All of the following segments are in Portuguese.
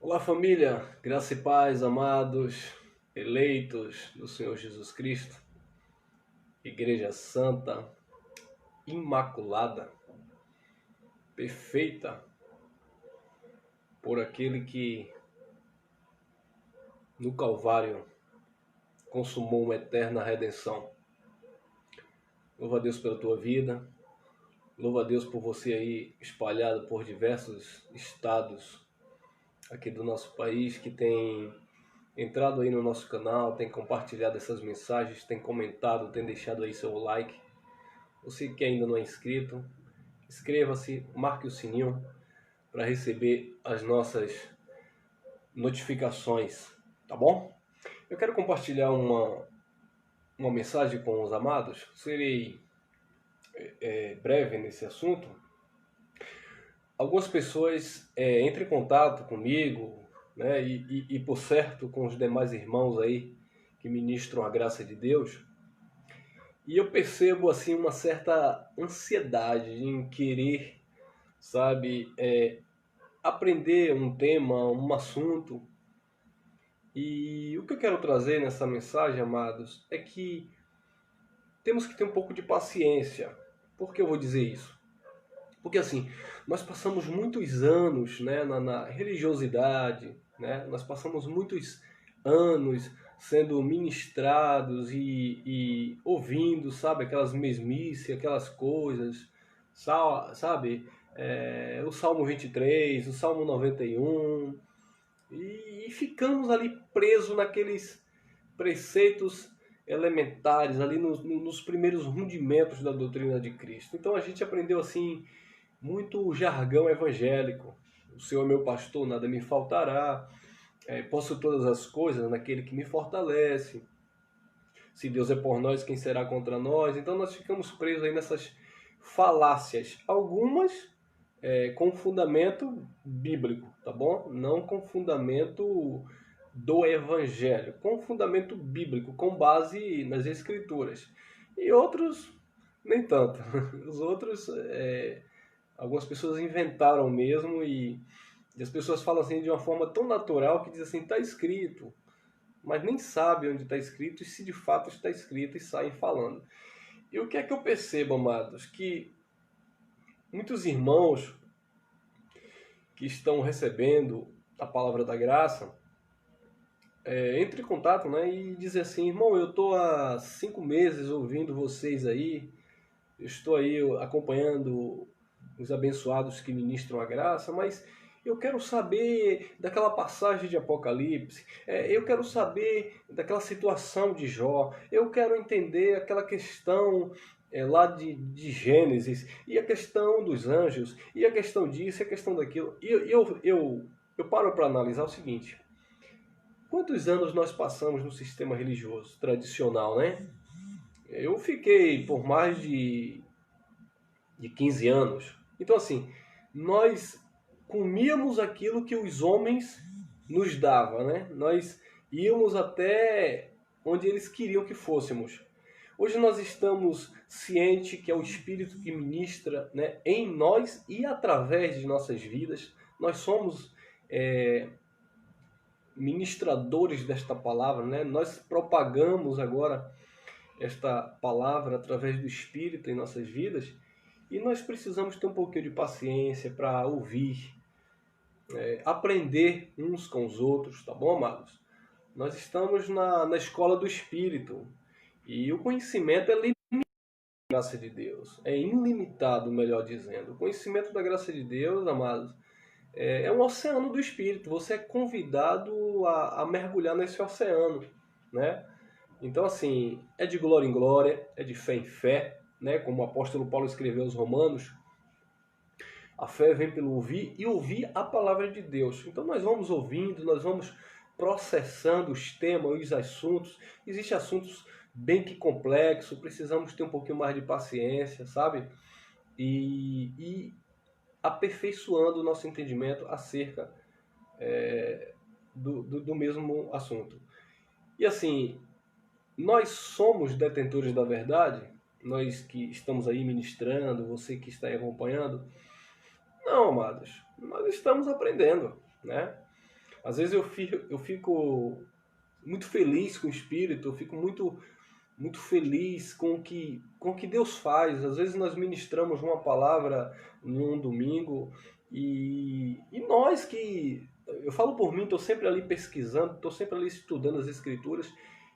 Olá, família, graça e paz, amados, eleitos do Senhor Jesus Cristo, Igreja Santa, Imaculada, perfeita por aquele que no Calvário consumou uma eterna redenção. Louva a Deus pela tua vida, louva a Deus por você aí espalhado por diversos estados aqui do nosso país que tem entrado aí no nosso canal, tem compartilhado essas mensagens, tem comentado, tem deixado aí seu like. Você que ainda não é inscrito, inscreva-se, marque o sininho para receber as nossas notificações, tá bom? Eu quero compartilhar uma mensagem com os amados, serei breve nesse assunto. Algumas pessoas entram em contato comigo, né, e por certo com os demais irmãos aí que ministram a graça de Deus, e eu percebo assim uma certa ansiedade em querer, sabe, aprender um tema, um assunto. E o que eu quero trazer nessa mensagem, amados, é que temos que ter um pouco de paciência. Por que eu vou dizer isso? Porque assim, nós passamos muitos anos, né, na religiosidade, né? Nós passamos muitos anos sendo ministrados e ouvindo, sabe, aquelas mesmices, aquelas coisas, sabe, o Salmo 23, o Salmo 91, e ficamos ali presos naqueles preceitos elementares, ali nos primeiros rudimentos da doutrina de Cristo. Então a gente aprendeu assim muito jargão evangélico. O Senhor é meu pastor, nada me faltará. Posso todas as coisas naquele que me fortalece. Se Deus é por nós, quem será contra nós? Então nós ficamos presos aí nessas falácias. Algumas com fundamento bíblico, tá bom? Não com fundamento do evangelho, com fundamento bíblico, com base nas escrituras. E outros, nem tanto. Os outros, algumas pessoas inventaram mesmo e as pessoas falam assim de uma forma tão natural que diz assim, está escrito, mas nem sabe onde está escrito e se de fato está escrito e saem falando. E o que é que eu percebo, amados? Que muitos irmãos que estão recebendo a palavra da graça, entre em contato, né, e dizer assim, irmão, eu estou há 5 meses ouvindo vocês aí, eu estou aí acompanhando os abençoados que ministram a graça, mas eu quero saber daquela passagem de Apocalipse, eu quero saber daquela situação de Jó, eu quero entender aquela questão lá de Gênesis, e a questão dos anjos, e a questão disso, e a questão daquilo. E eu paro para analisar o seguinte, quantos anos nós passamos no sistema religioso tradicional, né? Eu fiquei por mais de 15 anos. Então, assim, nós comíamos aquilo que os homens nos davam, né? Nós íamos até onde eles queriam que fôssemos. Hoje nós estamos cientes que é o Espírito que ministra, né, em nós e através de nossas vidas. Nós somos ministradores desta palavra, né? Nós propagamos agora esta palavra através do Espírito em nossas vidas e nós precisamos ter um pouquinho de paciência para ouvir, aprender uns com os outros, tá bom, amados? Nós estamos na escola do Espírito e o conhecimento é limitado da graça de Deus, é ilimitado, melhor dizendo. O conhecimento da graça de Deus, amados, é um oceano do Espírito. Você é convidado a mergulhar nesse oceano, né? Então, assim, é de glória em glória, é de fé em fé, né? Como o apóstolo Paulo escreveu aos Romanos, a fé vem pelo ouvir e ouvir a palavra de Deus. Então, nós vamos ouvindo, nós vamos processando os temas, os assuntos. Existem assuntos bem que complexos, precisamos ter um pouquinho mais de paciência, sabe? E aperfeiçoando o nosso entendimento acerca do mesmo assunto. E assim, nós somos detentores da verdade, nós que estamos aí ministrando, você que está aí acompanhando. Não, amados, nós estamos aprendendo, né? Às vezes eu fico muito feliz com o Espírito, eu fico muito feliz com o que Deus faz. Às vezes nós ministramos uma palavra num domingo e nós que... Eu falo por mim, estou sempre ali pesquisando, estou sempre ali estudando as Escrituras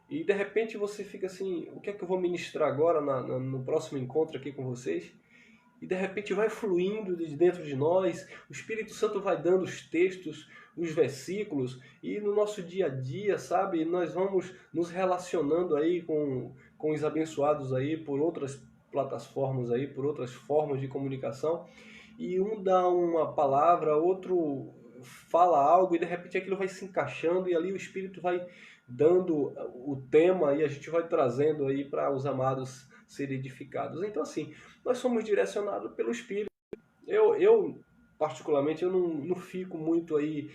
e de repente você fica assim, o que é que eu vou ministrar agora no próximo encontro aqui com vocês? E de repente vai fluindo de dentro de nós, o Espírito Santo vai dando os textos, os versículos, e no nosso dia a dia, sabe, nós vamos nos relacionando aí com os abençoados aí por outras plataformas aí, por outras formas de comunicação, e um dá uma palavra, outro fala algo, e de repente aquilo vai se encaixando, e ali o Espírito vai dando o tema, e a gente vai trazendo aí para os amados serem edificados. Então assim, nós somos direcionados pelo Espírito. Eu particularmente, eu não fico muito aí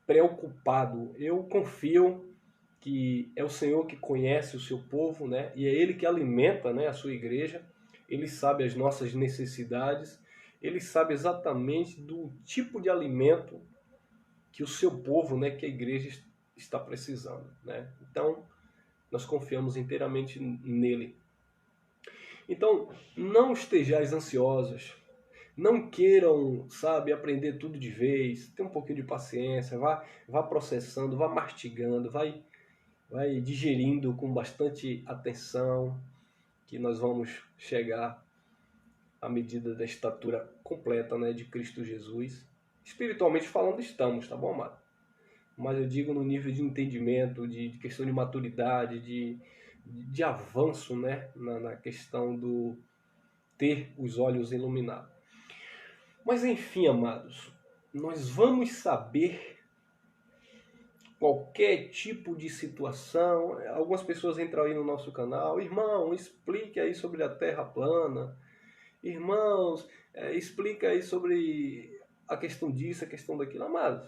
preocupado. Eu confio que é o Senhor que conhece o seu povo, né? E é Ele que alimenta, né, a sua igreja. Ele sabe as nossas necessidades. Ele sabe exatamente do tipo de alimento que o seu povo, né, que a igreja está precisando, né? Então, nós confiamos inteiramente nele. Então, não estejais ansiosos, não queiram, sabe, aprender tudo de vez, tenha um pouquinho de paciência, vá processando, vá mastigando, vai digerindo com bastante atenção, que nós vamos chegar à medida da estatura completa, né, de Cristo Jesus. Espiritualmente falando, estamos, tá bom, amado? Mas eu digo no nível de entendimento, de questão de maturidade, de avanço, né, na questão do ter os olhos iluminados. Mas enfim, amados, nós vamos saber qualquer tipo de situação. Algumas pessoas entram aí no nosso canal, irmão, explique aí sobre a Terra plana. Irmãos, explica aí sobre a questão disso, a questão daquilo. Amados,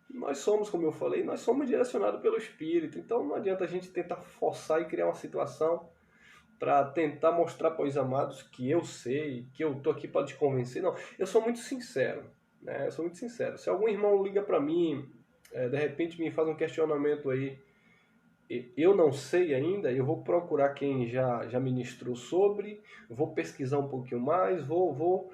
nós somos, como eu falei, nós somos direcionados pelo Espírito. Então não adianta a gente tentar forçar e criar uma situação para tentar mostrar para os amados que eu sei, que eu estou aqui para te convencer. Não, eu sou muito sincero, né? Eu sou muito sincero. Se algum irmão liga para mim, de repente me faz um questionamento aí, eu não sei ainda, eu vou procurar quem já ministrou sobre, vou pesquisar um pouquinho mais, vou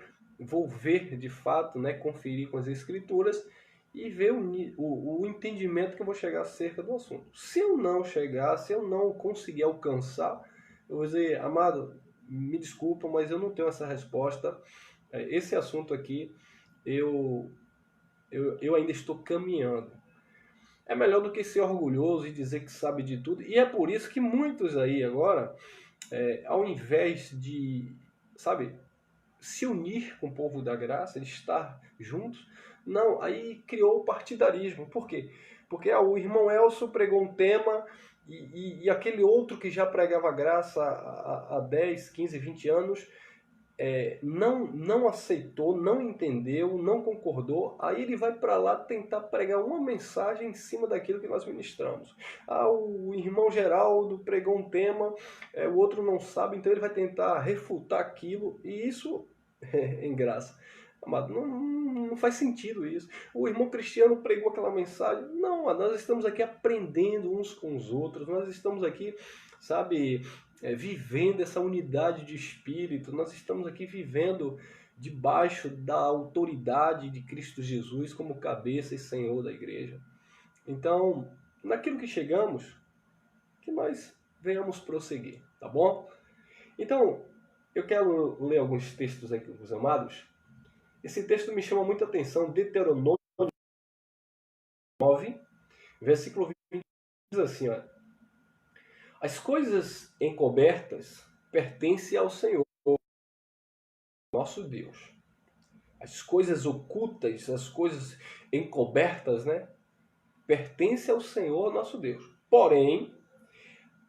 ver de fato, né, conferir com as escrituras e ver o entendimento que eu vou chegar acerca do assunto. Se eu não chegar, se eu não conseguir alcançar, eu vou dizer, amado, me desculpa, mas eu não tenho essa resposta. Esse assunto aqui, eu ainda estou caminhando. É melhor do que ser orgulhoso e dizer que sabe de tudo. E é por isso que muitos aí agora, ao invés de, sabe, se unir com o povo da graça, de estar juntos, não, aí criou o partidarismo. Por quê? Porque o irmão Elcio pregou um tema e aquele outro que já pregava graça há 10, 15, 20 anos não aceitou, não entendeu, não concordou, aí ele vai para lá tentar pregar uma mensagem em cima daquilo que nós ministramos. O irmão Geraldo pregou um tema, o outro não sabe, então ele vai tentar refutar aquilo, e isso é engraça. Amado, não faz sentido isso. O irmão Cristiano pregou aquela mensagem. Não, nós estamos aqui aprendendo uns com os outros, nós estamos aqui, sabe, vivendo essa unidade de espírito, nós estamos aqui vivendo debaixo da autoridade de Cristo Jesus como cabeça e Senhor da igreja. Então, naquilo que chegamos, que nós venhamos prosseguir, tá bom? Então, eu quero ler alguns textos aqui, meus amados. Esse texto me chama muita atenção, Deuteronômio 9, versículo 20, diz assim, ó, as coisas encobertas pertencem ao Senhor, nosso Deus. As coisas ocultas, as coisas encobertas, né, pertencem ao Senhor, nosso Deus. Porém,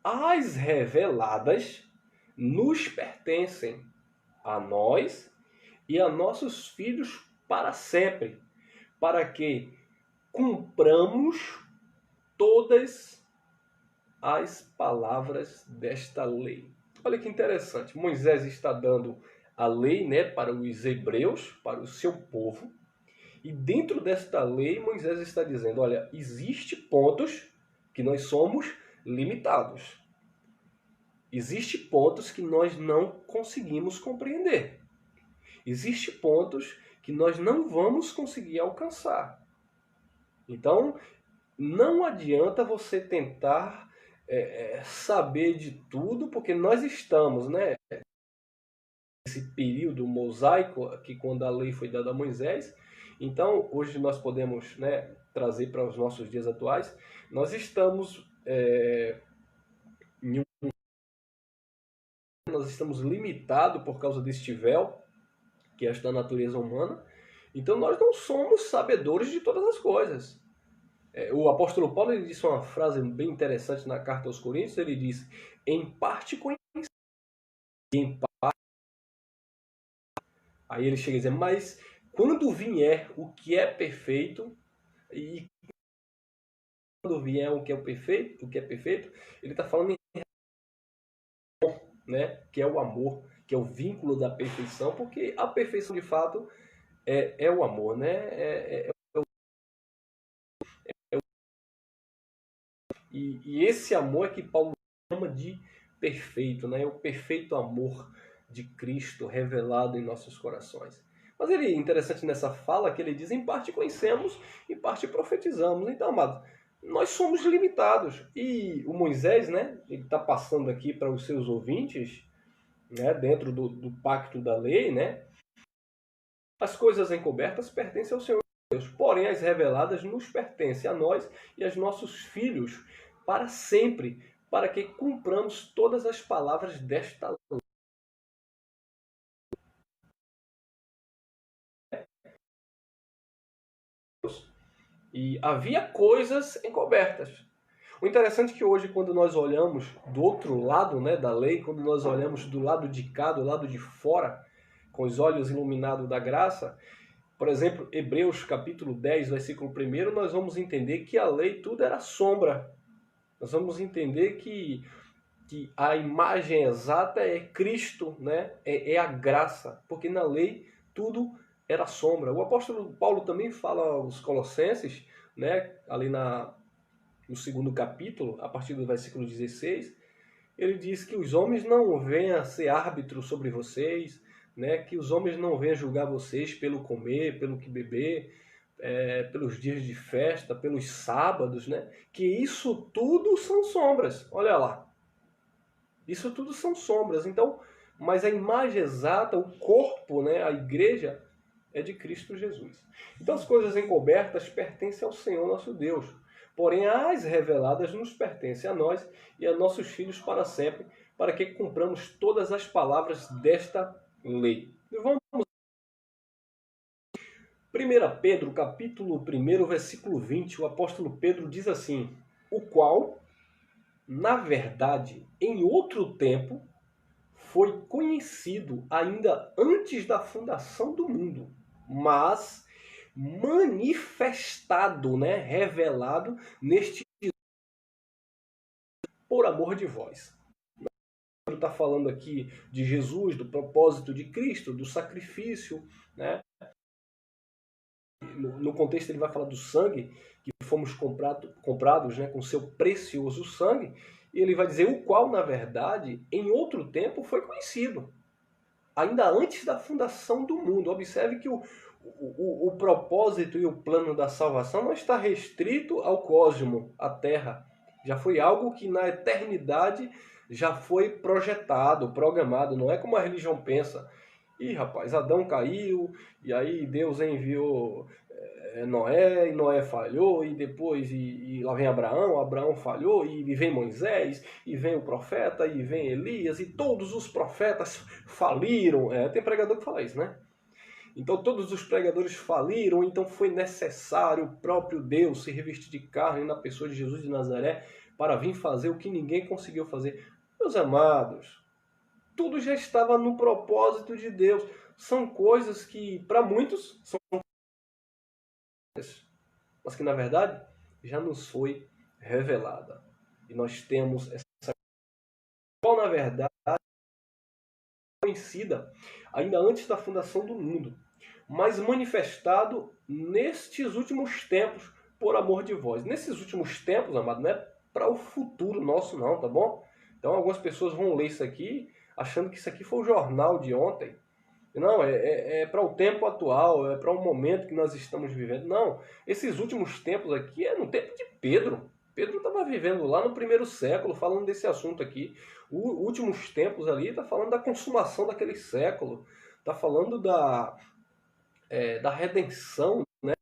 as reveladas nos pertencem a nós e a nossos filhos para sempre, para que cumpramos todas as palavras desta lei. Olha que interessante, Moisés está dando a lei, né, para os hebreus, para o seu povo, E dentro desta lei, Moisés está dizendo, olha, existem pontos que nós somos limitados. Existem pontos que nós não conseguimos compreender. Existem pontos que nós não vamos conseguir alcançar. Então, não adianta você tentar saber de tudo, porque nós estamos, né, nesse período mosaico, aqui quando a lei foi dada a Moisés. Então, hoje nós podemos, né, trazer para os nossos dias atuais. Nós estamos nós estamos limitados por causa deste véu, que é esta natureza humana. Então, nós não somos sabedores de todas as coisas. O apóstolo Paulo ele disse uma frase bem interessante na carta aos Coríntios. Ele diz, em parte conhecemos, em parte... Aí ele chega a dizer, mas quando vier o que é perfeito, e quando vier o que é perfeito, ele está falando em, né, que é o amor, que é o vínculo da perfeição, porque a perfeição de fato é o amor, né? E esse amor é que Paulo chama de perfeito, né? O perfeito amor de Cristo revelado em nossos corações. Mas ele interessante nessa fala que ele diz, em parte conhecemos, em parte profetizamos. Então, amado, nós somos limitados. E o Moisés, né? Ele está passando aqui para os seus ouvintes, né? Dentro do pacto da lei, né? As coisas encobertas pertencem ao Senhor Deus, porém as reveladas nos pertencem a nós e aos nossos filhos para sempre, para que cumpramos todas as palavras desta lei. E havia coisas encobertas. O interessante é que hoje, quando nós olhamos do outro lado, né, da lei, quando nós olhamos do lado de cá, do lado de fora, com os olhos iluminados da graça, por exemplo, Hebreus capítulo 10, versículo 1, nós vamos entender que a lei tudo era sombra. Nós vamos entender que a imagem exata é Cristo, né? É a graça, porque na lei tudo era sombra. O apóstolo Paulo também fala aos Colossenses, né? Ali no segundo capítulo, a partir do versículo 16, ele diz que os homens não venham a ser árbitros sobre vocês, né? Que os homens não venham julgar vocês pelo comer, pelo que beber, pelos dias de festa, pelos sábados, né? Que isso tudo são sombras. Olha lá. Isso tudo são sombras. Então, mas a imagem exata, o corpo, né, a igreja, é de Cristo Jesus. Então as coisas encobertas pertencem ao Senhor nosso Deus. Porém, as reveladas nos pertencem a nós e a nossos filhos para sempre, para que cumpramos todas as palavras desta lei. E vamos 1 Pedro, capítulo 1, versículo 20, o apóstolo Pedro diz assim, o qual, na verdade, em outro tempo, foi conhecido ainda antes da fundação do mundo, mas manifestado, né, revelado neste por amor de vós. Ele está falando aqui de Jesus, do propósito de Cristo, do sacrifício, né? No contexto ele vai falar do sangue, que fomos comprados, né, com seu precioso sangue, e ele vai dizer o qual, na verdade, em outro tempo foi conhecido, ainda antes da fundação do mundo. Observe que o propósito e o plano da salvação não está restrito ao cosmo, à Terra. Já foi algo que na eternidade já foi projetado, programado. Não é como a religião pensa. Ih, rapaz, Adão caiu, e aí Deus enviou Noé, e Noé falhou, e depois e lá vem Abraão, Abraão falhou, e vem Moisés, e vem o profeta, e vem Elias, e todos os profetas faliram. Tem pregador que fala isso, né? Então todos os pregadores faliram, então foi necessário o próprio Deus se revestir de carne na pessoa de Jesus de Nazaré para vir fazer o que ninguém conseguiu fazer. Meus amados, tudo já estava no propósito de Deus. São coisas que, para muitos, são mas que, na verdade, já nos foi revelada. E nós temos essa qual, na verdade, conhecida ainda antes da fundação do mundo. mas manifestado nestes últimos tempos por amor de vós. Nesses últimos tempos, amado, não é para o futuro nosso não, tá bom? Então algumas pessoas vão ler isso aqui achando que isso aqui foi o jornal de ontem. Não, é para o tempo atual, é para o momento que nós estamos vivendo. Não, esses últimos tempos aqui é no tempo de Pedro. Pedro estava vivendo lá no primeiro século, falando desse assunto aqui. Os últimos tempos ali está falando da consumação daquele século. Está falando da redenção, né?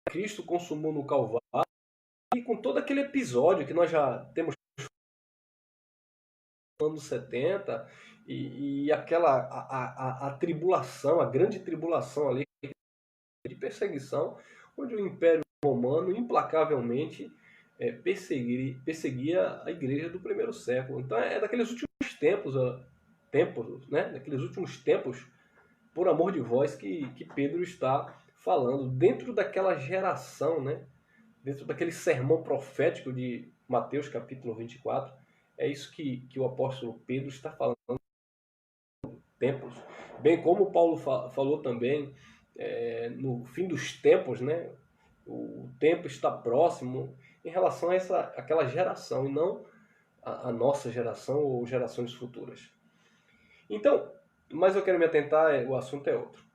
Cristo consumou no Calvário. E com todo aquele episódio que nós já temos nos anos 70 e aquela a tribulação, a grande tribulação ali de perseguição, onde o Império Romano implacavelmente perseguia a igreja do primeiro século. Então é daqueles últimos tempos, né? Daqueles últimos tempos, por amor de vós, que Pedro está falando, dentro daquela geração, né? Dentro daquele sermão profético de Mateus capítulo 24, é isso que o apóstolo Pedro está falando, tempos. Bem como Paulo falou também, no fim dos tempos, né? O tempo está próximo em relação a aquela geração, e não a nossa geração ou gerações futuras. Então, mas eu quero me atentar, o assunto é outro.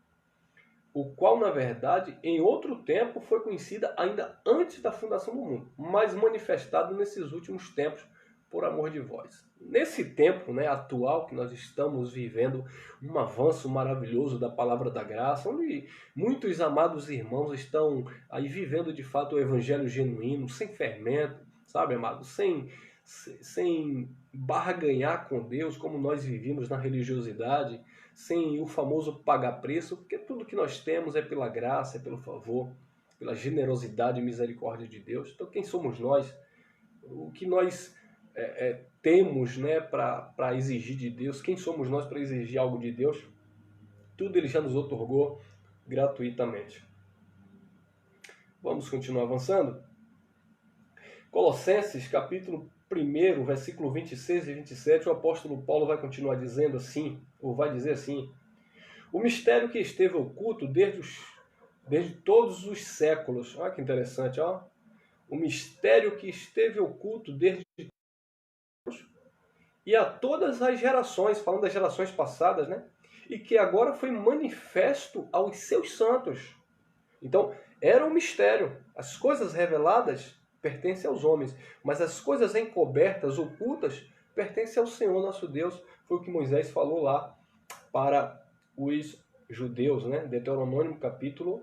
O qual, na verdade, em outro tempo foi conhecida ainda antes da fundação do mundo, mas manifestado nesses últimos tempos por amor de vós. Nesse tempo, né, atual que nós estamos vivendo, um avanço maravilhoso da palavra da graça, onde muitos amados irmãos estão aí vivendo de fato o evangelho genuíno, sem fermento, sabe, amado? Sem barganhar com Deus, como nós vivíamos na religiosidade, sem o famoso pagar preço, porque tudo que nós temos é pela graça, é pelo favor, pela generosidade e misericórdia de Deus. Então quem somos nós? O que nós temos, né, para exigir de Deus? Quem somos nós para exigir algo de Deus? Tudo Ele já nos outorgou gratuitamente. Vamos continuar avançando? Colossenses, capítulo 1, versículo 26 e 27, o apóstolo Paulo vai continuar dizendo assim, ou vai dizer assim: o mistério que esteve oculto desde todos os séculos. Olha que interessante, ó. O mistério que esteve oculto desde e a todas as gerações, falando das gerações passadas, né? E que agora foi manifesto aos seus santos. Então, era um mistério. As coisas reveladas pertencem aos homens, mas as coisas encobertas, ocultas, pertencem ao Senhor nosso Deus. Foi o que Moisés falou lá para os judeus, né? Deuteronômio capítulo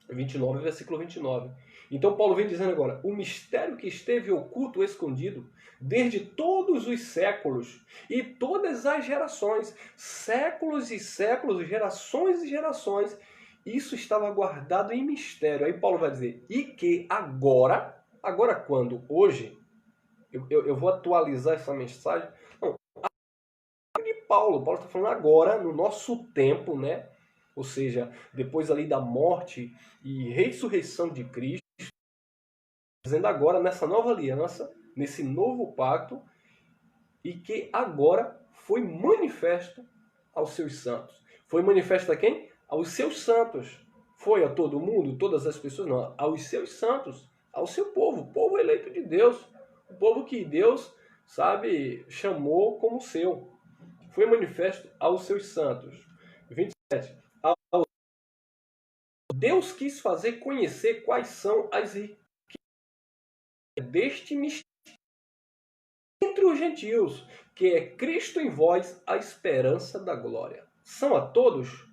29, versículo 29. Então Paulo vem dizendo agora: o mistério que esteve oculto, escondido, desde todos os séculos e todas as gerações, séculos e séculos, gerações e gerações, isso estava guardado em mistério. Aí Paulo vai dizer: e que agora quando? Hoje, eu vou atualizar essa mensagem. Não, de Paulo está falando agora, no nosso tempo, né? Ou seja, depois ali da morte e ressurreição de Cristo, dizendo agora nessa nova aliança, nesse novo pacto, e que agora foi manifesto aos seus santos. Foi manifesto a quem? Aos seus santos. Foi a todo mundo, todas as pessoas? Não, aos seus santos, ao seu povo, o povo eleito de Deus, o povo que Deus, sabe, chamou como seu. Foi manifesto aos seus santos. 27. Deus quis fazer conhecer quais são as riquezas deste mistério entre os gentios, que é Cristo em vós, a esperança da glória. São a todos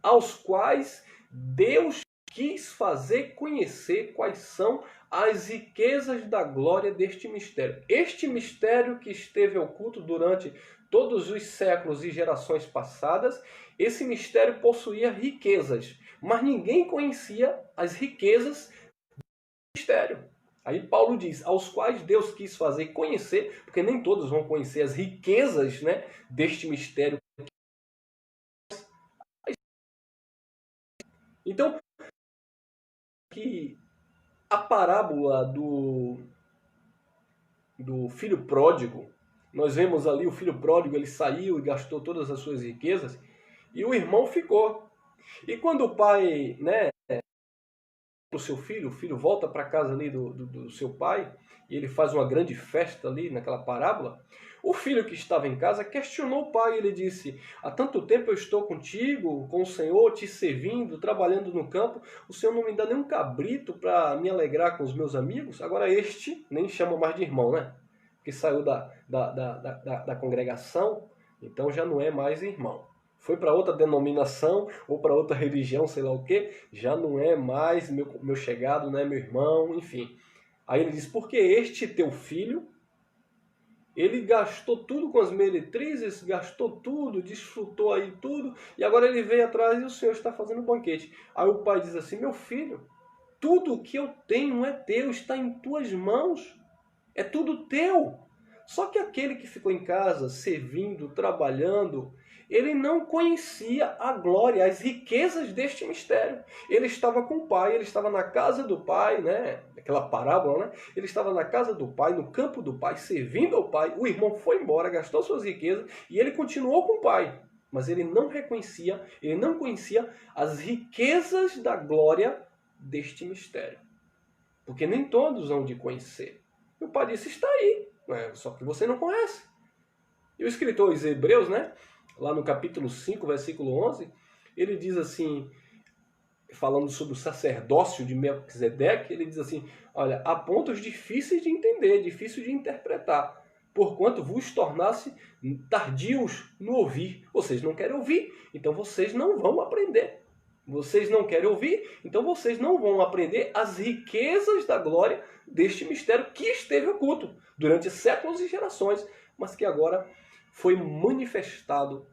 aos quais Deus quis fazer conhecer quais são as riquezas da glória deste mistério. Este mistério que esteve oculto durante todos os séculos e gerações passadas, esse mistério possuía riquezas, mas ninguém conhecia as riquezas do mistério. Aí Paulo diz, aos quais Deus quis fazer conhecer, porque nem todos vão conhecer as riquezas, né, deste mistério. Então, que a parábola do filho pródigo, nós vemos ali o filho pródigo, ele saiu e gastou todas as suas riquezas, e o irmão ficou. E quando o pai, né, o filho volta para casa ali do seu pai, e ele faz uma grande festa ali naquela parábola, o filho que estava em casa questionou o pai, ele disse, há tanto tempo eu estou contigo, com o Senhor, te servindo, trabalhando no campo, o Senhor não me dá nem um cabrito para me alegrar com os meus amigos? Agora este, nem chama mais de irmão, né? Que saiu da congregação, então já não é mais irmão. Foi para outra denominação ou para outra religião, sei lá o que, já não é mais meu chegado, não é meu irmão, enfim. Aí ele diz, porque este teu filho, ele gastou tudo com as meretrizes, gastou tudo, desfrutou aí tudo, e agora ele veio atrás e o Senhor está fazendo banquete. Aí o pai diz assim, meu filho, tudo o que eu tenho é teu, está em tuas mãos, é tudo teu. Só que aquele que ficou em casa, servindo, trabalhando, ele não conhecia a glória, as riquezas deste mistério. Ele estava com o pai, ele estava na casa do pai, né? Aquela parábola, né? Ele estava na casa do pai, no campo do pai, servindo ao pai. O irmão foi embora, gastou suas riquezas e ele continuou com o pai. Mas ele não reconhecia, ele não conhecia as riquezas da glória deste mistério. Porque nem todos hão de conhecer. E o pai disse, está aí, só que você não conhece. E o escritor aos Hebreus, né? Lá no capítulo 5, versículo 11, ele diz assim, falando sobre o sacerdócio de Melquisedeque, ele diz assim, olha, há pontos difíceis de entender, difíceis de interpretar, porquanto vos tornasse tardios no ouvir. Vocês não querem ouvir, então vocês não vão aprender. Vocês não querem ouvir, então vocês não vão aprender as riquezas da glória deste mistério que esteve oculto durante séculos e gerações, mas que agora foi manifestado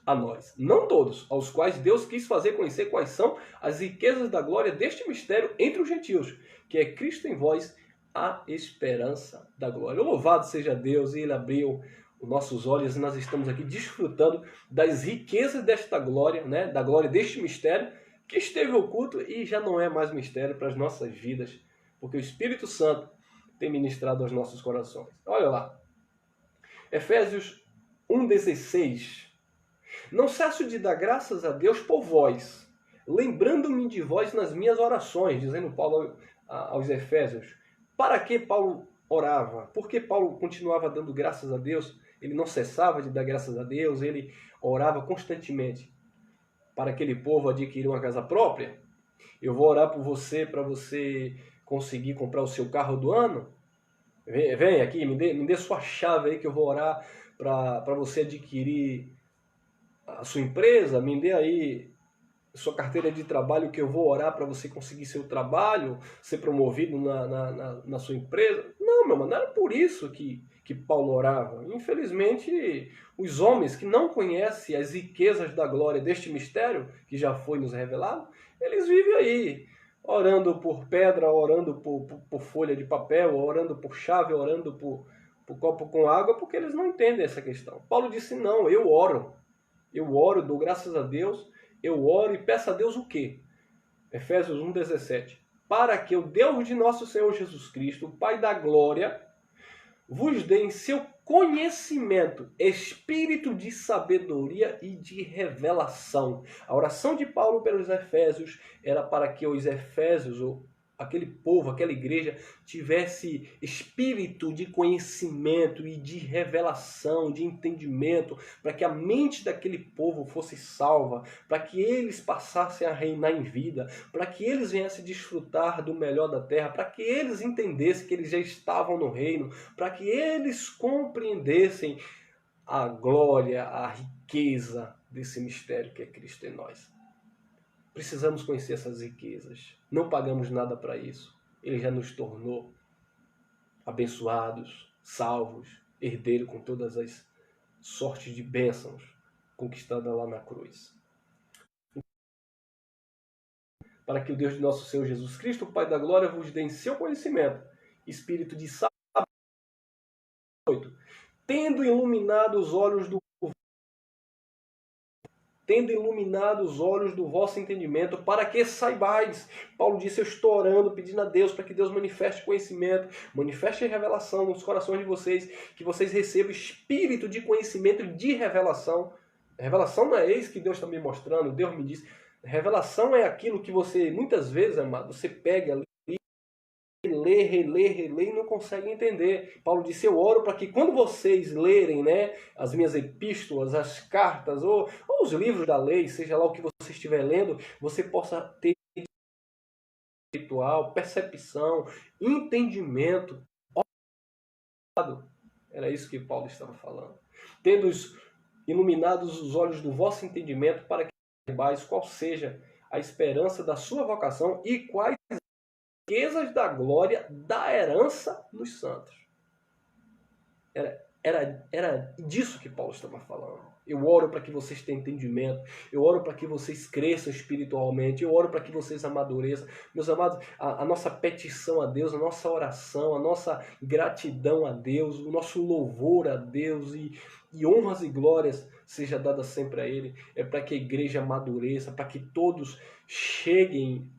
a nós. Não todos, aos quais Deus quis fazer conhecer quais são as riquezas da glória deste mistério entre os gentios, que é Cristo em vós, a esperança da glória. Louvado seja Deus, e Ele abriu os nossos olhos e nós estamos aqui desfrutando das riquezas desta glória, né? Da glória deste mistério que esteve oculto e já não é mais mistério para as nossas vidas, porque o Espírito Santo tem ministrado aos nossos corações. Olha lá, Efésios 1,16. Não cesso de dar graças a Deus por vós, lembrando-me de vós nas minhas orações, dizendo Paulo aos Efésios. Para que Paulo orava? Por que Paulo continuava dando graças a Deus? Ele não cessava de dar graças a Deus, ele orava constantemente para aquele povo adquirir uma casa própria. Eu vou orar por você para você conseguir comprar o seu carro do ano. Vem aqui, me dê sua chave aí que eu vou orar para você adquirir a sua empresa, me dê aí sua carteira de trabalho que eu vou orar para você conseguir seu trabalho, ser promovido na sua empresa. Não, meu irmão, não era por isso que Paulo orava. Infelizmente, os homens que não conhecem as riquezas da glória deste mistério, que já foi nos revelado, eles vivem aí, orando por pedra, orando por folha de papel, orando por chave, orando por copo com água, porque eles não entendem essa questão. Paulo disse, não, eu oro, dou graças a Deus, eu oro e peço a Deus o quê? Efésios 1,17. Para que o Deus de nosso Senhor Jesus Cristo, o Pai da glória, vos dê em seu conhecimento, espírito de sabedoria e de revelação. A oração de Paulo pelos Efésios era para que os Efésios, aquele povo, aquela igreja, tivesse espírito de conhecimento e de revelação, de entendimento, para que a mente daquele povo fosse salva, para que eles passassem a reinar em vida, para que eles viessem desfrutar do melhor da terra, para que eles entendessem que eles já estavam no reino, para que eles compreendessem a glória, a riqueza desse mistério que é Cristo em nós. Precisamos conhecer essas riquezas. Não pagamos nada para isso. Ele já nos tornou abençoados, salvos, herdeiros com todas as sortes de bênçãos conquistadas lá na cruz. Para que o Deus de nosso Senhor Jesus Cristo, o Pai da glória, vos dê em seu conhecimento espírito de sabedoria, tendo iluminado os olhos do vosso entendimento, para que saibais. Paulo disse, eu estou orando, pedindo a Deus, para que Deus manifeste conhecimento, manifeste revelação nos corações de vocês, que vocês recebam espírito de conhecimento e de revelação. A revelação não é isso que Deus está me mostrando, Deus me disse. Revelação é aquilo que você, muitas vezes, amado, você pega ali, lê, relê e não consegue entender. Paulo disse, eu oro para que quando vocês lerem, né, as minhas epístolas, as cartas, ou os livros da lei, seja lá o que você estiver lendo, você possa ter espiritual, percepção, entendimento. Era isso que Paulo estava falando. Tendo iluminados os olhos do vosso entendimento para que saibais qual seja a esperança da sua vocação e quais as riquezas da glória da herança nos santos. Era disso que Paulo estava falando. Eu oro para que vocês tenham entendimento. Eu oro para que vocês cresçam espiritualmente. Eu oro para que vocês amadureçam. Meus amados, a nossa petição a Deus, a nossa oração, a nossa gratidão a Deus, o nosso louvor a Deus e honras e glórias seja dada sempre a Ele. É para que a igreja amadureça, para que todos cheguem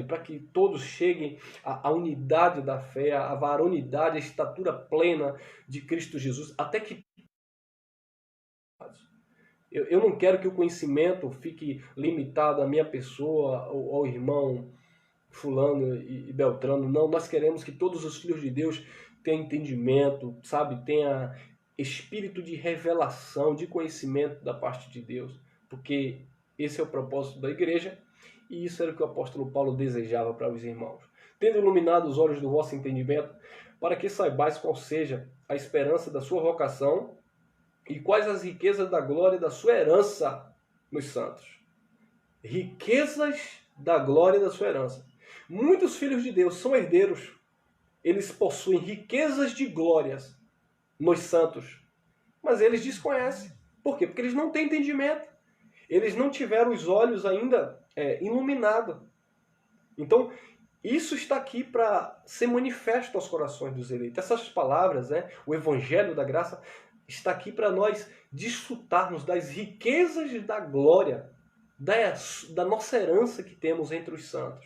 para que todos cheguem à unidade da fé, à varonidade, à estatura plena de Cristo Jesus, até que eu não quero que o conhecimento fique limitado à minha pessoa, ao irmão fulano e beltrano. Não, nós queremos que todos os filhos de Deus tenham entendimento, sabe, tenha espírito de revelação, de conhecimento da parte de Deus, porque esse é o propósito da igreja. E isso era o que o apóstolo Paulo desejava para os irmãos. Tendo iluminado os olhos do vosso entendimento, para que saibais qual seja a esperança da sua vocação e quais as riquezas da glória da sua herança nos santos. Riquezas da glória da sua herança. Muitos filhos de Deus são herdeiros. Eles possuem riquezas de glórias nos santos. Mas eles desconhecem. Por quê? Porque eles não têm entendimento. Eles não tiveram os olhos ainda iluminados. Então, isso está aqui para ser manifesto aos corações dos eleitos. Essas palavras, o Evangelho da Graça, está aqui para nós desfrutarmos das riquezas da glória, da nossa herança que temos entre os santos.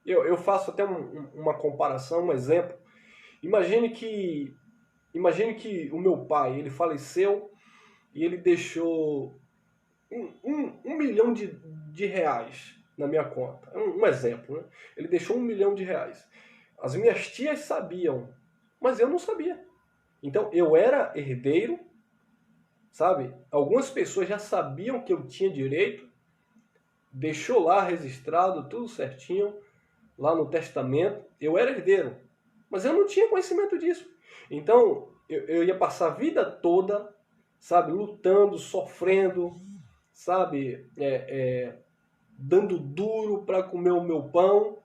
Eu faço até uma comparação, um exemplo. Imagine que o meu pai, ele faleceu e ele deixou um milhão de reais na minha conta. Um exemplo, né? Ele deixou 1 milhão de reais. As minhas tias sabiam, mas eu não sabia. Então, eu era herdeiro, sabe? Algumas pessoas já sabiam que eu tinha direito, deixou lá registrado, tudo certinho, lá no testamento. Eu era herdeiro, mas eu não tinha conhecimento disso. Então, eu ia passar a vida toda, sabe? Lutando, sofrendo, sabe? Dando duro para comer o meu pão,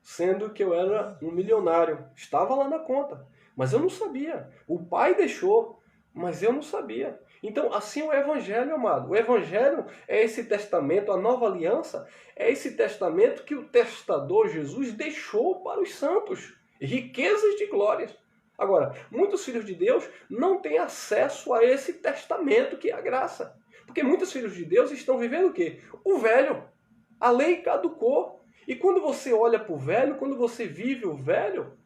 sendo que eu era um milionário. Estava lá na conta, mas eu não sabia. O pai deixou, mas eu não sabia. Então, assim é o Evangelho, amado. O Evangelho é esse testamento, a nova aliança, é esse testamento que o testador Jesus deixou para os santos. Riquezas de glórias. Agora, muitos filhos de Deus não têm acesso a esse testamento que é a graça. Porque muitos filhos de Deus estão vivendo o quê? O velho. A lei caducou. E quando você olha para o velho, quando você vive o velho,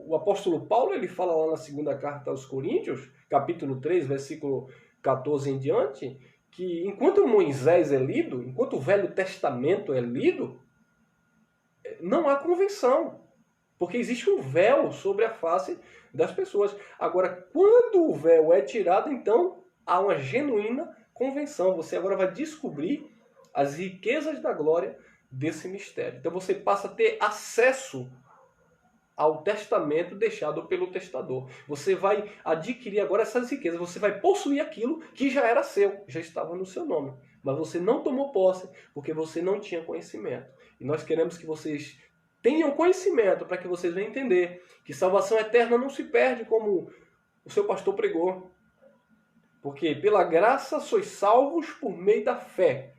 o apóstolo Paulo ele fala lá na segunda carta aos Coríntios, capítulo 3, versículo 14 em diante, que enquanto Moisés é lido, enquanto o Velho Testamento é lido, não há convenção. Porque existe um véu sobre a face das pessoas. Agora, quando o véu é tirado, então há uma genuína convenção. Você agora vai descobrir as riquezas da glória desse mistério. Então você passa a ter acesso ao testamento deixado pelo testador. Você vai adquirir agora essas riquezas. Você vai possuir aquilo que já era seu, já estava no seu nome. Mas você não tomou posse porque você não tinha conhecimento. E nós queremos que vocês tenham conhecimento para que vocês venham entender que salvação eterna não se perde como o seu pastor pregou. Porque pela graça sois salvos por meio da fé.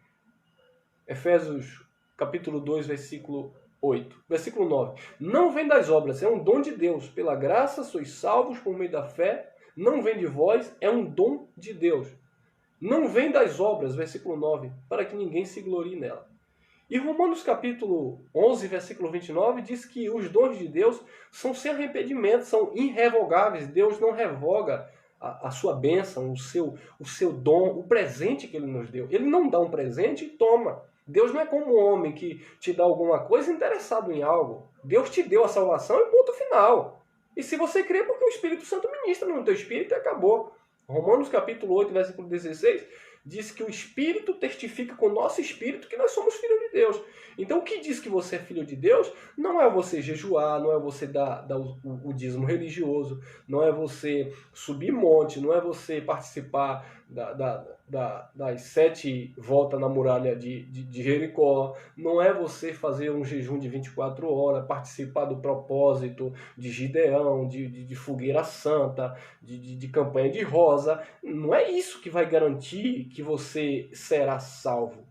Efésios capítulo 2, versículo 8. Versículo 9. Não vem das obras, é um dom de Deus. Pela graça sois salvos por meio da fé. Não vem de vós, é um dom de Deus. Não vem das obras, versículo 9, para que ninguém se glorie nela. E Romanos capítulo 11, versículo 29, diz que os dons de Deus são sem arrependimento, são irrevogáveis. Deus não revoga a sua bênção, o seu dom, o presente que ele nos deu. Ele não dá um presente e toma. Deus não é como um homem que te dá alguma coisa interessado em algo. Deus te deu a salvação e ponto final. E se você crê, porque o Espírito Santo ministra no teu espírito e acabou. Romanos capítulo 8, versículo 16, diz que o Espírito testifica com o nosso espírito que nós somos filhos de Deus. Então o que diz que você é filho de Deus não é você jejuar, não é você dar o dízimo religioso, não é você subir monte, não é você participar das 7 voltas na muralha de Jericó, não é você fazer um jejum de 24 horas, participar do propósito de Gideão, de fogueira santa, de campanha de rosa. Não é isso que vai garantir que você será salvo.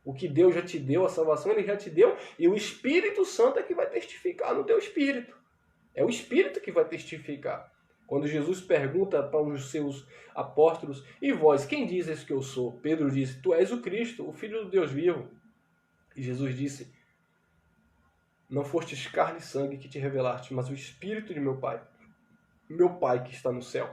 O que Deus já te deu, a salvação, Ele já te deu, e o Espírito Santo é que vai testificar no teu espírito. É o Espírito que vai testificar. Quando Jesus pergunta para os seus apóstolos, e vós, quem dizes que eu sou? Pedro disse, tu és o Cristo, o Filho do Deus vivo. E Jesus disse, não fostes carne e sangue que te revelaste, mas o Espírito de meu Pai que está no céu.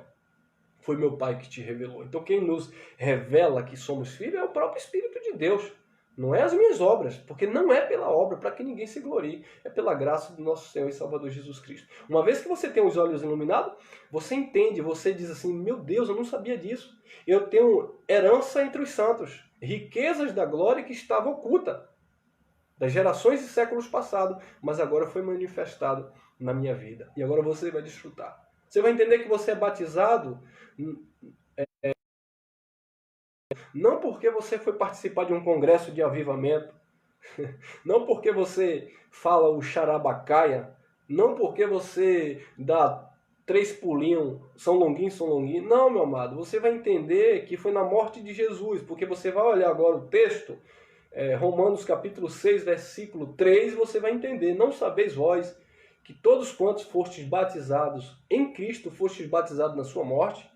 Foi meu Pai que te revelou. Então quem nos revela que somos filhos é o próprio Espírito de Deus. Não é as minhas obras, porque não é pela obra para que ninguém se glorie. É pela graça do nosso Senhor e Salvador Jesus Cristo. Uma vez que você tem os olhos iluminados, você entende, você diz assim, meu Deus, eu não sabia disso. Eu tenho herança entre os santos, riquezas da glória que estava oculta, das gerações e séculos passados, mas agora foi manifestado na minha vida. E agora você vai desfrutar. Você vai entender que você é batizado não porque você foi participar de um congresso de avivamento, não porque você fala o xarabacaia, não porque você dá 3 pulinhos, São Longuinho, São Longuinho. Não, meu amado, você vai entender que foi na morte de Jesus, porque você vai olhar agora o texto, Romanos capítulo 6, versículo 3, você vai entender, não sabeis vós que todos quantos fostes batizados em Cristo, fostes batizados na sua morte.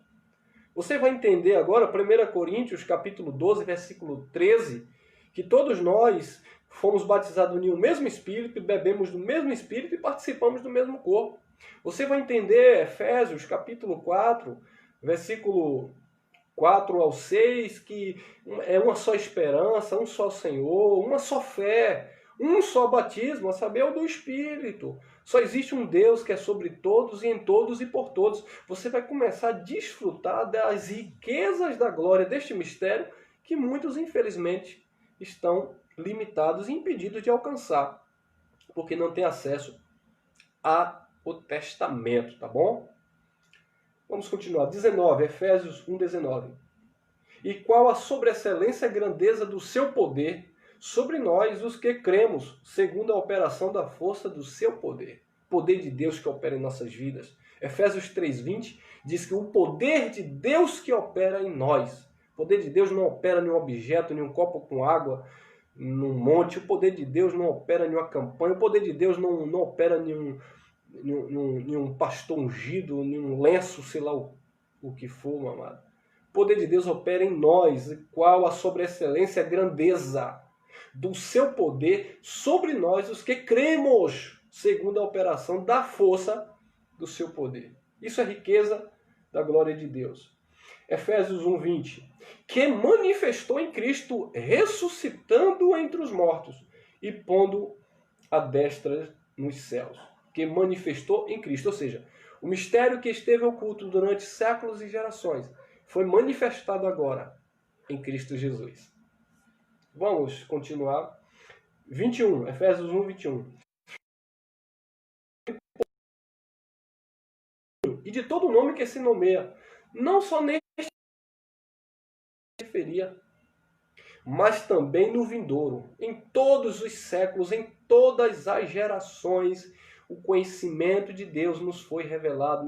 Você vai entender agora, 1 Coríntios capítulo 12, versículo 13, que todos nós fomos batizados no mesmo Espírito, bebemos do mesmo Espírito e participamos do mesmo corpo. Você vai entender Efésios capítulo 4, versículo 4 ao 6, que é uma só esperança, um só Senhor, uma só fé, um só batismo, a saber, o do Espírito. Só existe um Deus que é sobre todos e em todos e por todos. Você vai começar a desfrutar das riquezas da glória deste mistério que muitos, infelizmente, estão limitados e impedidos de alcançar, porque não têm acesso ao testamento, tá bom? Vamos continuar. 19, Efésios 1, 19. E qual a sobreexcelência e grandeza do seu poder sobre nós, os que cremos, segundo a operação da força do seu poder. Poder de Deus que opera em nossas vidas. Efésios 3:20 diz que o poder de Deus que opera em nós. O poder de Deus não opera em um objeto, em um copo com água, num monte. O poder de Deus não opera em uma campanha. O poder de Deus não opera em um pastor ungido, em um lenço, sei lá o que for, meu amado. O poder de Deus opera em nós. Qual a sobreexcelência e a grandeza do seu poder sobre nós, os que cremos, segundo a operação da força do seu poder. Isso é riqueza da glória de Deus. Efésios 1:20. Que manifestou em Cristo, ressuscitando entre os mortos e pondo a destra nos céus. Que manifestou em Cristo, ou seja, o mistério que esteve oculto durante séculos e gerações foi manifestado agora em Cristo Jesus. Vamos continuar. 21, Efésios 1, 21. E de todo nome que se nomeia, não só neste referia, mas também no vindouro, em todos os séculos, em todas as gerações, o conhecimento de Deus nos foi revelado,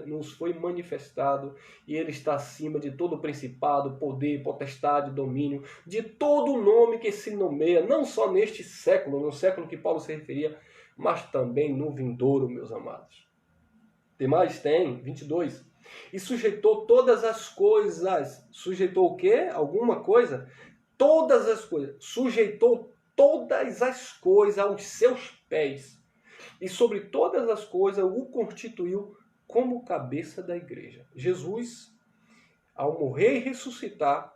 nos foi manifestado, e Ele está acima de todo principado, poder, potestade, domínio, de todo nome que se nomeia, não só neste século, no século que Paulo se referia, mas também no vindouro, meus amados. Tem mais? Tem. 22. E sujeitou todas as coisas. Sujeitou o quê? Alguma coisa? Todas as coisas. Sujeitou todas as coisas aos seus pés. E sobre todas as coisas o constituiu como cabeça da igreja. Jesus ao morrer e ressuscitar,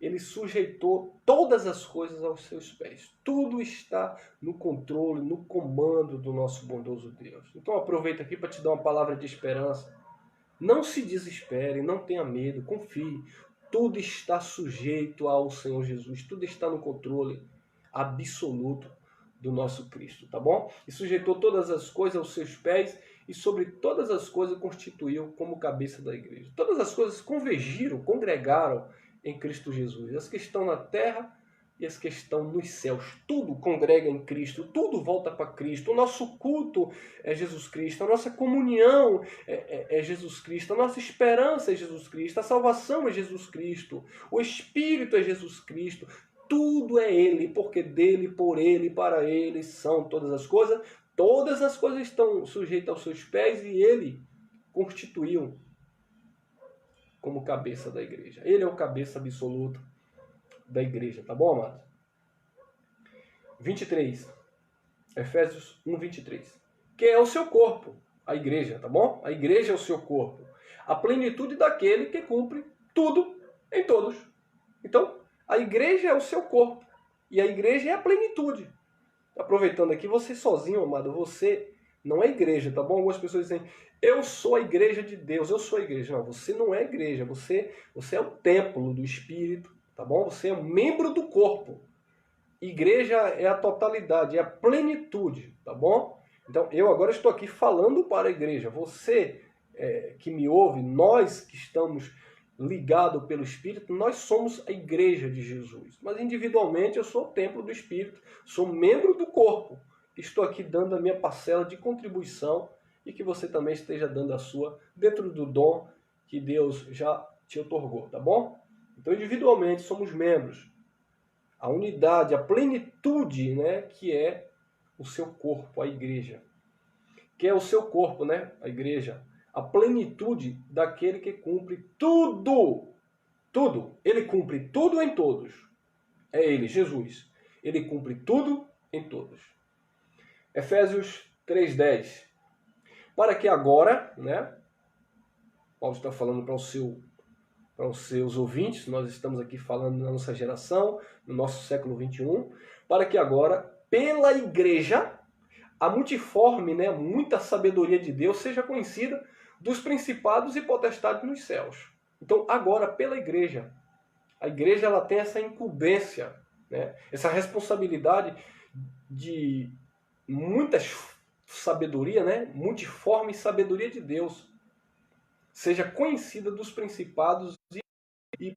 ele sujeitou todas as coisas aos seus pés. Tudo está no controle, no comando do nosso bondoso Deus. Então aproveito aqui para te dar uma palavra de esperança. Não se desespere, não tenha medo, confie. Tudo está sujeito ao Senhor Jesus. Tudo está no controle absoluto do nosso Cristo, tá bom? E sujeitou todas as coisas aos seus pés e sobre todas as coisas constituiu como cabeça da igreja. Todas as coisas convergiram, congregaram em Cristo Jesus. As que estão na terra e as que estão nos céus. Tudo congrega em Cristo, tudo volta para Cristo. O nosso culto é Jesus Cristo, a nossa comunhão é Jesus Cristo, a nossa esperança é Jesus Cristo, a salvação é Jesus Cristo, o Espírito é Jesus Cristo. Tudo é Ele, porque dele, por Ele, para Ele são todas as coisas. Todas as coisas estão sujeitas aos seus pés e Ele constituiu como cabeça da igreja. Ele é o cabeça absoluto da igreja, tá bom, amado? 23. Efésios 1, 23. Que é o seu corpo, a igreja, tá bom? A igreja é o seu corpo. A plenitude daquele que cumpre tudo em todos. Então, a igreja é o seu corpo. E a igreja é a plenitude. Aproveitando aqui, você sozinho, amado, você não é igreja, tá bom? Algumas pessoas dizem, eu sou a igreja de Deus, eu sou a igreja. Não, você não é igreja, você é o templo do Espírito, tá bom? Você é um membro do corpo. Igreja é a totalidade, é a plenitude, tá bom? Então, eu agora estou aqui falando para a igreja. Você que me ouve, nós que estamos ligados pelo Espírito, nós somos a igreja de Jesus. Mas individualmente eu sou o templo do Espírito, sou membro do corpo. Estou aqui dando a minha parcela de contribuição e que você também esteja dando a sua dentro do dom que Deus já te otorgou, tá bom? Então, individualmente somos membros. A unidade, a plenitude, né, que é o seu corpo, a igreja. Que é o seu corpo, né, a igreja. A plenitude daquele que cumpre tudo. Tudo. Ele cumpre tudo em todos. É Ele, Jesus. Ele cumpre tudo em todos. Efésios 3:10. Para que agora, né, Paulo está falando para os seus ouvintes, nós estamos aqui falando na nossa geração, no nosso século 21, para que agora, pela igreja, a multiforme, né, muita sabedoria de Deus seja conhecida dos principados e potestades nos céus. Então, agora, pela igreja, a igreja ela tem essa incumbência, né, essa responsabilidade de muitas sabedoria, né, multiforme sabedoria de Deus, seja conhecida dos principados e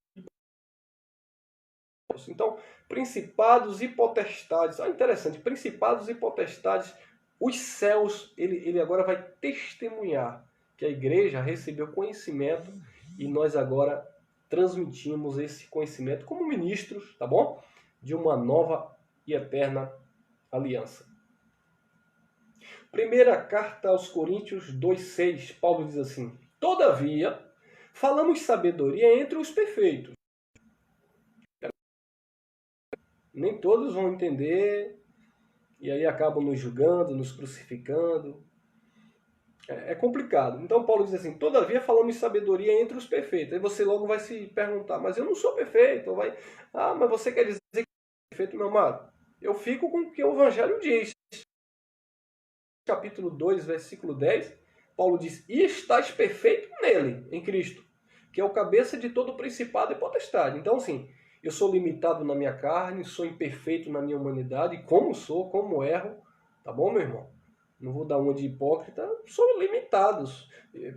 então, principados e potestades. Ah, interessante, principados e potestades, os céus, ele agora vai testemunhar que a igreja recebeu conhecimento e nós agora transmitimos esse conhecimento como ministros, tá bom? De uma nova e eterna aliança. Primeira carta aos Coríntios 2:6, Paulo diz assim: todavia, falamos sabedoria entre os perfeitos. Nem todos vão entender, e aí acabam nos julgando, nos crucificando. É complicado. Então Paulo diz assim, todavia falamos sabedoria entre os perfeitos. Aí você logo vai se perguntar, mas eu não sou perfeito. Ou vai, mas você quer dizer que é perfeito, meu amado? Eu fico com o que o Evangelho diz. Capítulo 2, versículo 10, Paulo diz, e estás perfeito nele, em Cristo, que é o cabeça de todo principado e potestade. Então, assim, eu sou limitado na minha carne, sou imperfeito na minha humanidade, como sou, como erro, tá bom, meu irmão? Não vou dar uma de hipócrita, somos limitados.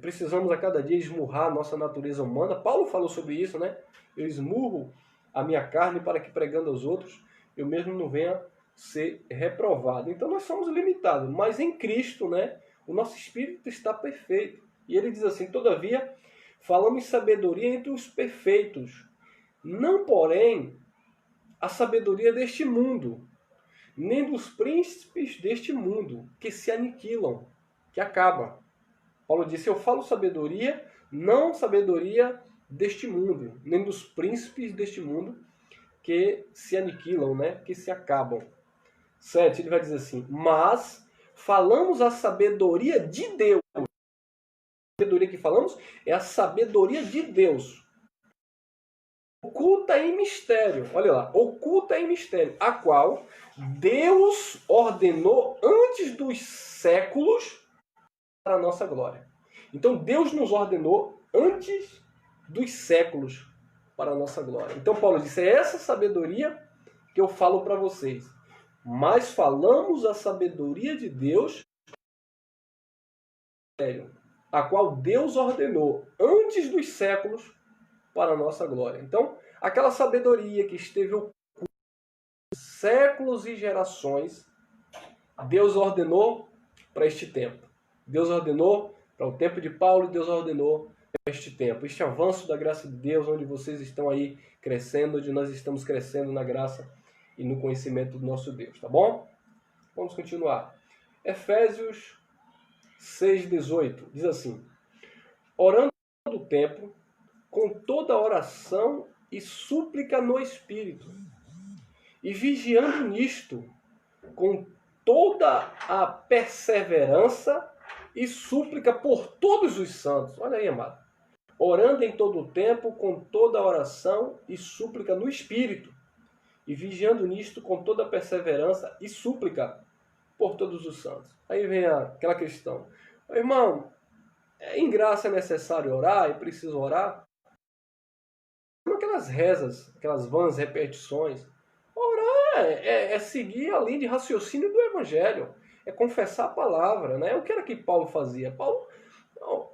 Precisamos a cada dia esmurrar a nossa natureza humana. Paulo falou sobre isso, né? Eu esmurro a minha carne para que, pregando aos outros, eu mesmo não venha ser reprovado. Então nós somos limitados, mas em Cristo, né, o nosso espírito está perfeito. E ele diz assim, todavia, falamos sabedoria entre os perfeitos, não porém a sabedoria deste mundo, nem dos príncipes deste mundo, que se aniquilam, que acaba. Paulo disse, eu falo sabedoria, não sabedoria deste mundo, nem dos príncipes deste mundo, que se aniquilam, né, que se acabam. 7, ele vai dizer assim, mas falamos a sabedoria de Deus. A sabedoria que falamos é a sabedoria de Deus. oculta em mistério, olha lá, oculta em mistério, a qual Deus ordenou antes dos séculos para a nossa glória. Então Deus nos ordenou antes dos séculos para a nossa glória. Então Paulo disse, é essa sabedoria que eu falo para vocês. Mas falamos a sabedoria de Deus, a qual Deus ordenou antes dos séculos para a nossa glória. Então, aquela sabedoria que esteve oculta séculos e gerações, Deus ordenou para este tempo. Deus ordenou para o tempo de Paulo e Deus ordenou para este tempo. Este avanço da graça de Deus, onde vocês estão aí crescendo, onde nós estamos crescendo na graça e no conhecimento do nosso Deus, tá bom? Vamos continuar. Efésios 6,18 diz assim: orando todo o tempo, com toda oração e súplica no Espírito, e vigiando nisto, com toda a perseverança e súplica por todos os santos. Olha aí, amado. Orando em todo o tempo, com toda a oração e súplica no Espírito, e vigiando nisto com toda a perseverança e súplica por todos os santos. Aí vem aquela questão. Irmão, em graça é necessário orar, é preciso orar? Aquelas rezas, aquelas vãs repetições. Orar é seguir a linha de raciocínio do Evangelho, é confessar a palavra, né? O que era que Paulo fazia? Paulo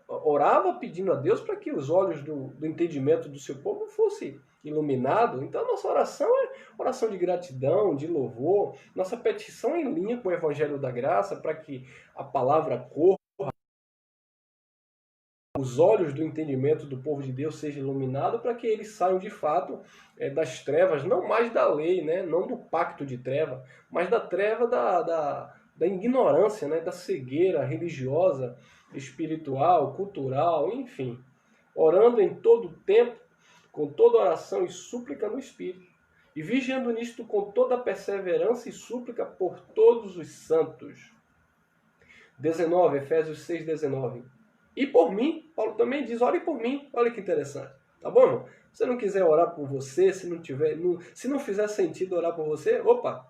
orava pedindo a Deus para que os olhos do entendimento do seu povo fossem iluminados. Então a nossa oração é oração de gratidão, de louvor, nossa petição é em linha com o Evangelho da Graça, para que a palavra corra, os olhos do entendimento do povo de Deus sejam iluminados, para que eles saiam de fato das trevas, não mais da lei, né? Não do pacto de treva, mas da treva da ignorância, né? Da cegueira religiosa, espiritual, cultural, enfim. Orando em todo o tempo, com toda oração e súplica no Espírito, e vigiando nisto com toda perseverança e súplica por todos os santos. 19, Efésios 6,19. E por mim, Paulo também diz, ore por mim. Olha que interessante. Tá bom, irmão? Se você não quiser orar por você, se não fizer sentido orar por você, opa,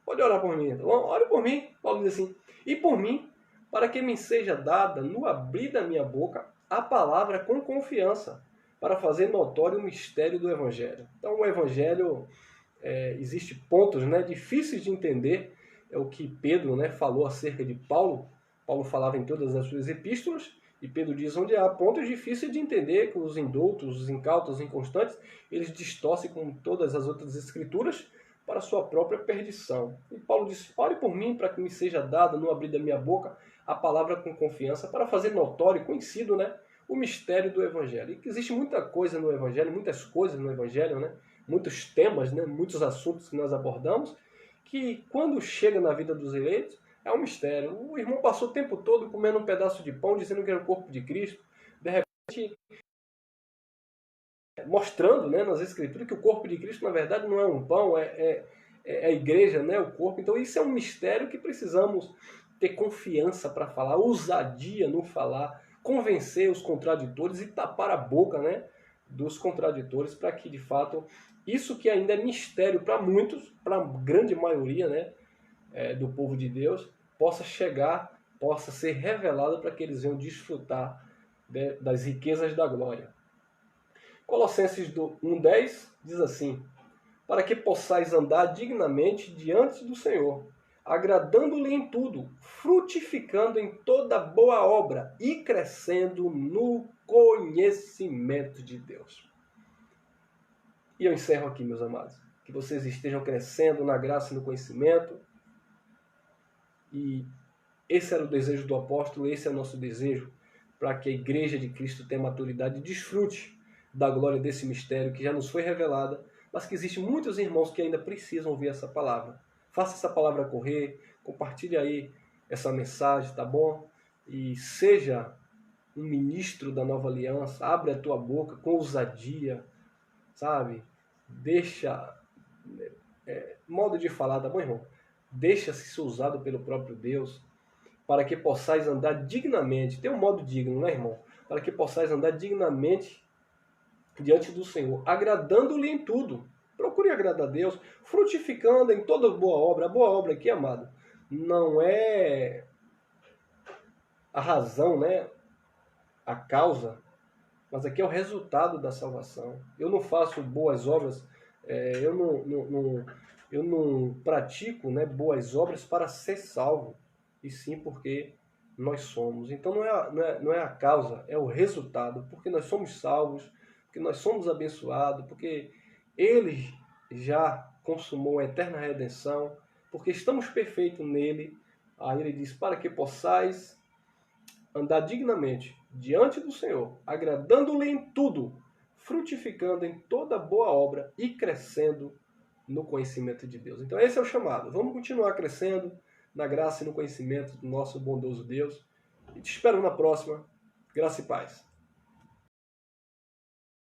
pode orar por mim, tá bom? Ore por mim. Paulo diz assim, e por mim, para que me seja dada, no abrir da minha boca, a palavra com confiança, para fazer notório o mistério do Evangelho. Então, o Evangelho, existe pontos, né, difíceis de entender, é o que Pedro, né, falou acerca de Paulo. Paulo falava em todas as suas epístolas, e Pedro diz, onde há pontos difíceis de entender, que os indoutos, os incautos, os inconstantes, eles distorcem com todas as outras escrituras para a sua própria perdição. E Paulo diz, ore por mim para que me seja dada, no abrir da minha boca, a palavra com confiança, para fazer notório, conhecido, né, o mistério do Evangelho. E que existe muita coisa no Evangelho, muitas coisas no Evangelho, né, muitos temas, né, muitos assuntos que nós abordamos, que quando chega na vida dos eleitos, é um mistério. O irmão passou o tempo todo comendo um pedaço de pão, dizendo que era o corpo de Cristo. De repente, mostrando, né, nas Escrituras que o corpo de Cristo, na verdade, não é um pão, é a igreja, né, o corpo. Então, isso é um mistério que precisamos ter confiança para falar, ousadia no falar, convencer os contraditores e tapar a boca, né, dos contraditores, para que, de fato, isso que ainda é mistério para muitos, para a grande maioria, né, do povo de Deus, possa chegar, possa ser revelado para que eles venham desfrutar das riquezas da glória. Colossenses 1,10 diz assim, para que possais andar dignamente diante do Senhor, agradando-lhe em tudo, frutificando em toda boa obra e crescendo no conhecimento de Deus. E eu encerro aqui, meus amados, que vocês estejam crescendo na graça e no conhecimento. E esse era o desejo do apóstolo, esse é o nosso desejo, para que a igreja de Cristo tenha maturidade e desfrute da glória desse mistério que já nos foi revelada, mas que existem muitos irmãos que ainda precisam ouvir essa palavra. Faça essa palavra correr, compartilhe aí essa mensagem, tá bom? E seja um ministro da nova aliança, abre a tua boca com ousadia, sabe? Deixa, modo de falar, tá bom, irmão? Deixa-se ser usado pelo próprio Deus, para que possais andar dignamente. Tem um modo digno, né, irmão? Para que possais andar dignamente diante do Senhor, agradando-lhe em tudo. Procure agradar a Deus, frutificando em toda boa obra. A boa obra aqui, amado, não é a razão, né? A causa, mas aqui é o resultado da salvação. Eu não faço boas obras, eu não pratico, né, boas obras para ser salvo, e sim porque nós somos. Então não é a causa, é o resultado, porque nós somos salvos, porque nós somos abençoados, porque Ele já consumou a eterna redenção, porque estamos perfeitos nele. Aí ele diz, para que possais andar dignamente diante do Senhor, agradando-lhe em tudo, frutificando em toda boa obra e crescendo no conhecimento de Deus. Então esse é o chamado. Vamos continuar crescendo na graça e no conhecimento do nosso bondoso Deus. E te espero na próxima. Graça e paz.